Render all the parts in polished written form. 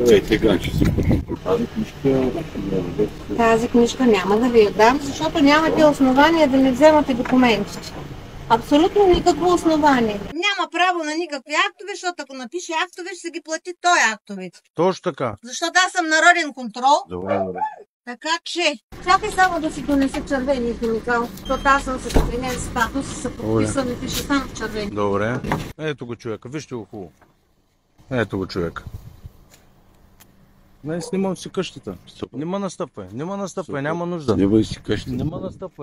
Здравейте, Ганчо си. Тази книжка няма да ви я дам, защото нямате основания да не вземате документите. Абсолютно никакво основание. Няма право на никакви актове, защото ако напише актове, ще се ги плати той актовете. Точно така. Защото аз съм народен контрол. Добре. Така че, чакай само да си донесе червения химикал, защото аз съм с червения статус, са подписан и пише само в червени. Добре. Ето го човека, вижте го хубаво. Ето го човека. Не, снимам си къщата. Нема настъпвай, няма нужда. Снимай си къщата.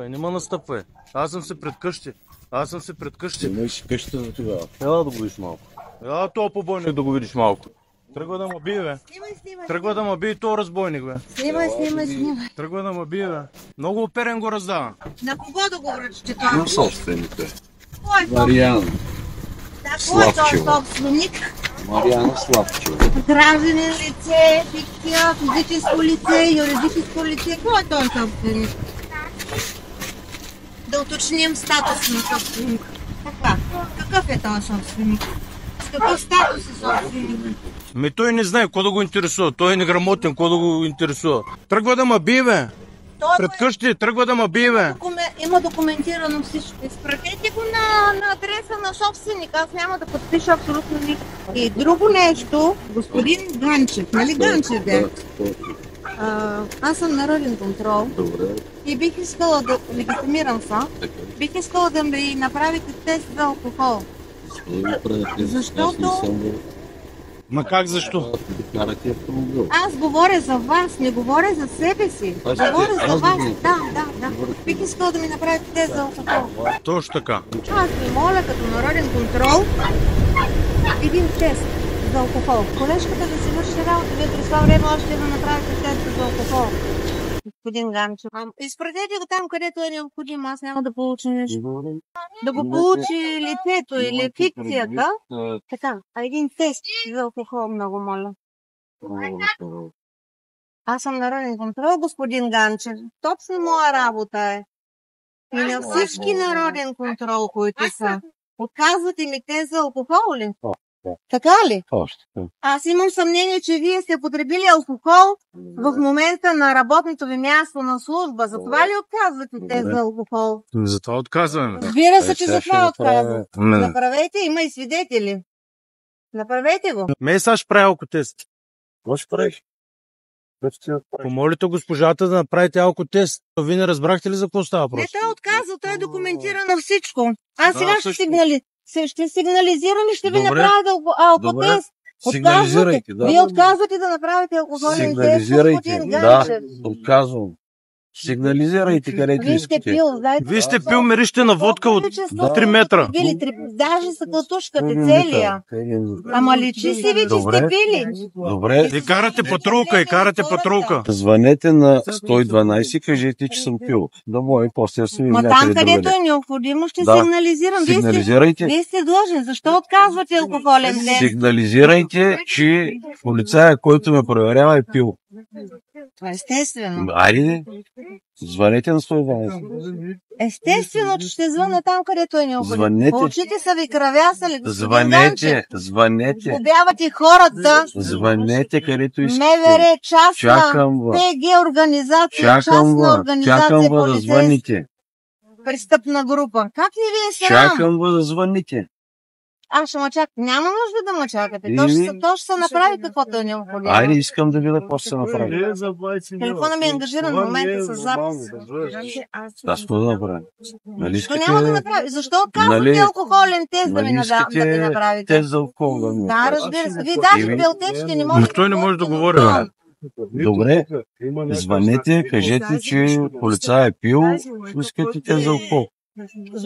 Нема настъпвай. Аз съм се пред къщи. Снимай си къщата за тогава. Ела да го видиш малко. Ела тоя побойник да го видиш малко. Тръгва да ме бие, бе. Снимай. Тръгва да ме бие тоя разбойник, бе. Снимай. Тръгва да ме бие, бе. Много оперен го раздава. На кого да го връчите това? На собственика. Кой е Мариана. Кой е този Славчева. собственик? Мариана Славчева. Гражданин лице, фикция, физическо лице, юридическо лице. Кой е този собственик? Да уточним статус на собственик. Така. Какъв е този собственик? С какъв статус е собственик? Той не знае какво да го интересува. Той е неграмотен, какво да го интересува. Тръгва да ме бие, бе. Пред къщи, тръгва да ме бие, бе. Има документирано всичко. Изпратете го на адреса на собственик. Аз няма да подпиша абсолютно нищо. И друго нещо, господин Ганчев, нали Ганчев бе? Аз съм народен контрол. Добре. И бих искала да легитимирам се. Бих искала да ми направите тест за алкохол. Защото Ма как защо? Карате автомобил. аз говоря за вас, не говоря за себе си. Говоря за вас. Да. Бих искала да ми направите тест за алкохол. Точно така. Аз ви моля като народен контрол един тест за алкохол. Колежката да си върши работа, вие през това време още да направите тест за алкохол. Господин Ганчев. Изпратете го там, където е необходимо. Аз няма да получа нещо. Да го получи лицето или фикцията. Така, един тест за алкохол, много моля. Аз съм народен контрол, господин Ганчев. Точно моя работа е. И на всички народен контрол, които са. Отказвате ми те за алкохол ли? Така ли? Още. Аз имам съмнение, че вие сте потребили алкохол в момента на работното ви място на служба. Затова ли отказвате те за алкохол? Затова отказваме. Разбира се, че сега затова ще отказвате. направя. Направете, има и свидетели. Направете го. Сега ще правя алкотест. Какво ще правиш? Помолите госпожата да направите алкотест. Вие не разбрахте ли за какво става Не, просто? той отказва, той е документирано всичко. Аз Да, сега ще сигнализирам и ще ви Добре. направя алкотест. Сигнализирайте, да. Вие отказвате да направите алкохолен тест, Сигнализирайте. господин Да, Ганчев. отказвам. Сигнализирайте където Вие сте искате. пил, знаете. Вие сте пил мирище на водка от 3 метра. Даже са кълтушката целия. Ама личи си ви, че Добре. сте пили. Добре. И карате патрулка. Звънете на 112 и кажете, че съм пил. Да може после да се видим Ма там, някъде където другаде. е необходимо, ще Да. сигнализирам. Сигнализирайте. Вие сте длъжен. Защо отказвате алкохолен тест? Сигнализирайте, че полицая, който ме проверява, е пил. Това е естествено. Айде, звънете на 112. Естествено, че ще звънна там, където е необходимо. Звънете. Очите са ви кръвясали, господин Ганчев. Звънете. Убявате хората. Звънете където искате. МВР, частна, Чакам вас. ПГ организация, частна Чакам организация, да полицейска, звъните. престъпна група. Как не ви е срам? Чакам да звъните. Аз ще ме чакам. Няма нужда да ме чакате. То ще се направи каквото е необходимо. Айде, искам да видя какво се направи. Телефона ми е ангажиран в момента с запис. Аз какво да направя? Нали Защо няма да искате направи? Защо отказвате Нали- алкохолен тест да ми нали да ми направите? тест за алкохол да ми Да, направите? разбира се. Вие даже белтечки не можете. Той не може да говори, бе. Добре, звънете, кажете, че полицай е пил, искате тест за алкохол.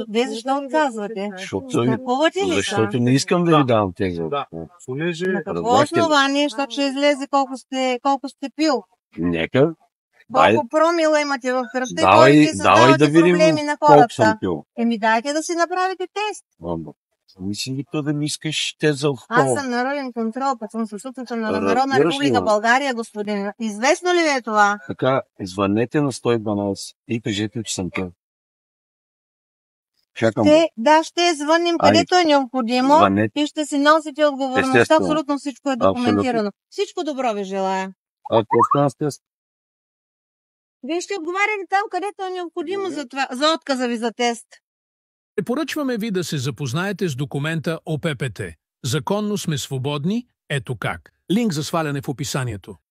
Вие защо отказвате? Страхувате ли Защото са? не искам да ви давам тест за алкохол. На какво Разбрахте ли? основание, защото ще излезе колко сте пил? Нека. Дай, Колко промила имате в кръвта и давай, кой ви давай създавате да видим проблеми на колко съм хората? пил. Дайте да си направите тест. Мисли ли да ми искаш тест за Аз алкохол? съм народен контрол, път съм съсутата на Разбираш Народна ли, република бе? България, господин. Известно ли ви е това? Така, звънете на 112 и кажете, че съм пил. чакам. Ще звъним където е необходимо и ще си носите отговорността. Естествено. Абсолютно всичко е документирано. Всичко добро ви желая. Вие ще отговаряте там, където е необходимо за отказа ви за тест. Препоръчваме ви да се запознаете с документа ОППТ. Законно сме свободни, ето как. Линк за сваляне в описанието.